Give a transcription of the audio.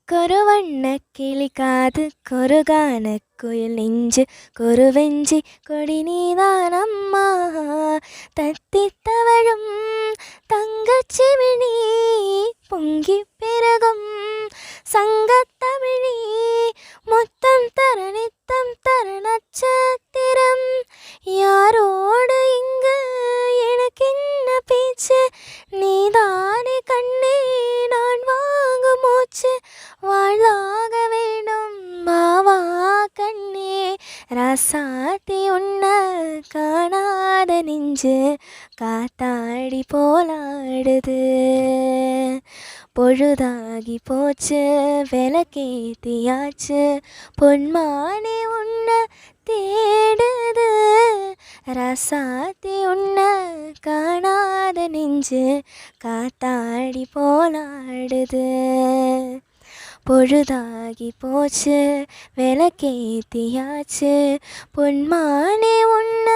കൊരുവണ്ണ കിളിക്കാത് കൊരുകാന കുയിൽ നെഞ്ച് കൊരുവെഞ്ചി കൊടി നീതാനമ്മ തത്തിത്തവഴും തങ്കച്ചിമിണി പൊങ്കിപ്പെരുകും സംഘത്തമിഴി മൊത്തം തരണിത്തം തരണച്ചത്തിരം யாரோடு இங்கு எனக்கென்ன பேச்சு நீதானே கண்ணே நான் வாங்கும் மூச்சு வாழ்தாக வேணும் மாவா கண்ணே ராசாத்தி உன்ன காணாத நெஞ்சு காத்தாடி போலாடுது பொழுதாகி போச்சு விளக்கேத்தியாச்சு பொன்மானே உன்ன தேடுது ராசாத்தி உன்ன காணாத நெஞ்சு காத்தாடி போலாடுது பொழுதாகி போச்சு விளக்கேத்தியாச்சு பொன்மானே உன்ன